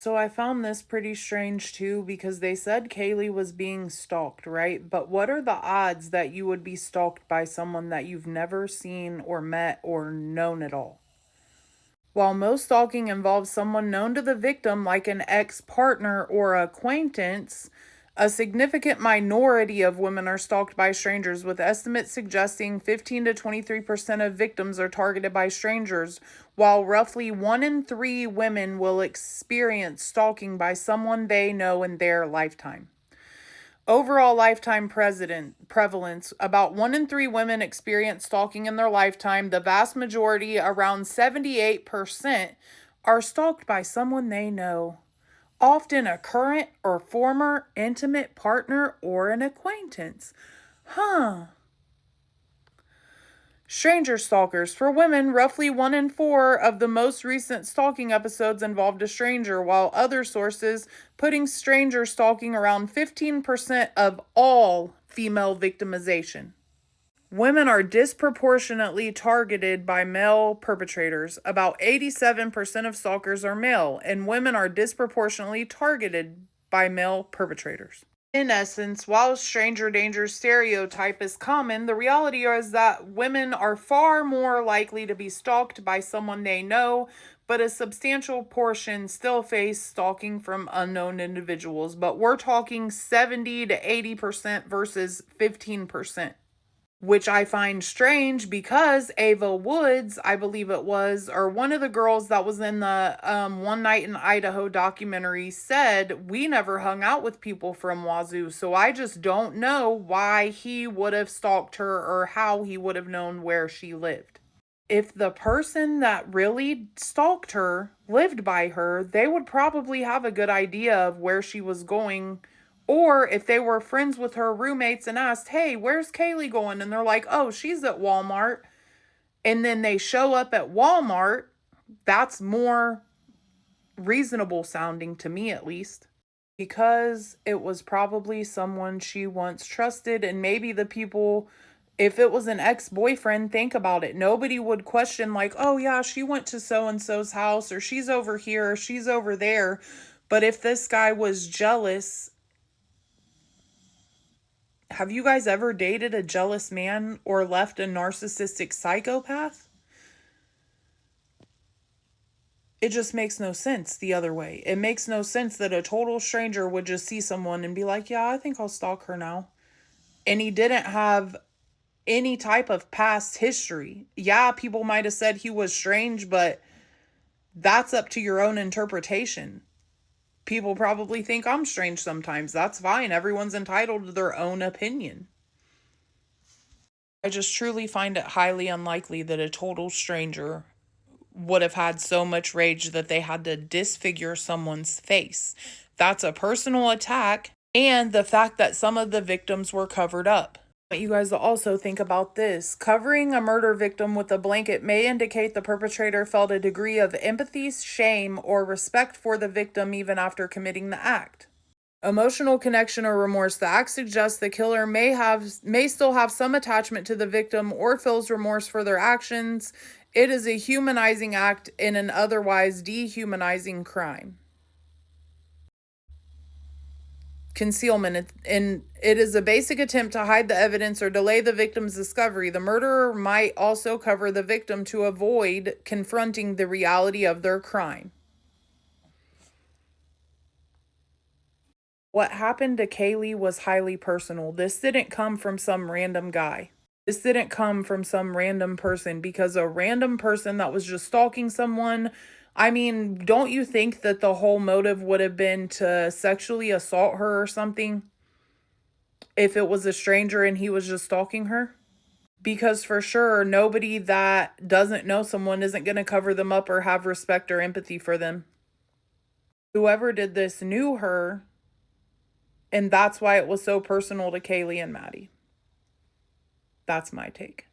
So I found this pretty strange too because they said Kaylee was being stalked, right? But what are the odds that you would be stalked by someone that you've never seen or met or known at all? While most stalking involves someone known to the victim, like an ex partner or acquaintance, a significant minority of women are stalked by strangers, with estimates suggesting 15 to 23% of victims are targeted by strangers, while roughly 1 in 3 women will experience stalking by someone they know in their lifetime. Overall lifetime prevalence, about 1 in 3 women experience stalking in their lifetime. The vast majority, around 78%, are stalked by someone they know, often a current or former intimate partner or an acquaintance. Huh. Stranger stalkers. For women, roughly 1 in 4 of the most recent stalking episodes involved a stranger, while other sources putting stranger stalking around 15% of all female victimization. Women are disproportionately targeted by male perpetrators. About 87% of stalkers are male, and women are disproportionately targeted by male perpetrators. In essence, while stranger danger stereotype is common, the reality is that women are far more likely to be stalked by someone they know, but a substantial portion still face stalking from unknown individuals. But we're talking 70 to 80% versus 15%, which I find strange because Ava Woods, I believe it was, or one of the girls that was in the One Night in Idaho documentary, said we never hung out with people from Wazoo. So I just don't know why he would have stalked her or how he would have known where she lived. If the person that really stalked her lived by her, they would probably have a good idea of where she was going. Or if they were friends with her roommates and asked, hey, where's Kaylee going? And they're like, oh, she's at Walmart. And then they show up at Walmart, that's more reasonable sounding to me, at least. Because it was probably someone she once trusted, and maybe the people, if it was an ex-boyfriend, think about it. Nobody would question, like, oh yeah, she went to so and so's house, or she's over here, or she's over there. But if this guy was jealous, have you guys ever dated a jealous man or left a narcissistic psychopath? It just makes no sense the other way. It makes no sense that a total stranger would just see someone and be like, yeah, I think I'll stalk her now. And he didn't have any type of past history. Yeah, people might have said he was strange, but that's up to your own interpretation. People probably think I'm strange sometimes. That's fine. Everyone's entitled to their own opinion. I just truly find it highly unlikely that a total stranger would have had so much rage that they had to disfigure someone's face. That's a personal attack, and the fact that some of the victims were covered up. I want you guys to also think about this. Covering a murder victim with a blanket may indicate the perpetrator felt a degree of empathy, shame, or respect for the victim even after committing the act. Emotional connection or remorse. The act suggests the killer may still have some attachment to the victim or feels remorse for their actions. It is a humanizing act in an otherwise dehumanizing crime. Concealment, and it is a basic attempt to hide the evidence or delay the victim's discovery. The murderer might also cover the victim to avoid confronting the reality of their crime. What happened to Kaylee was highly personal. This didn't come from some random guy. This didn't come from some random person, because a random person that was just stalking someone, I mean, don't you think that the whole motive would have been to sexually assault her or something if it was a stranger and he was just stalking her? Because for sure, nobody that doesn't know someone isn't going to cover them up or have respect or empathy for them. Whoever did this knew her, and that's why it was so personal to Kaylee and Maddie. That's my take.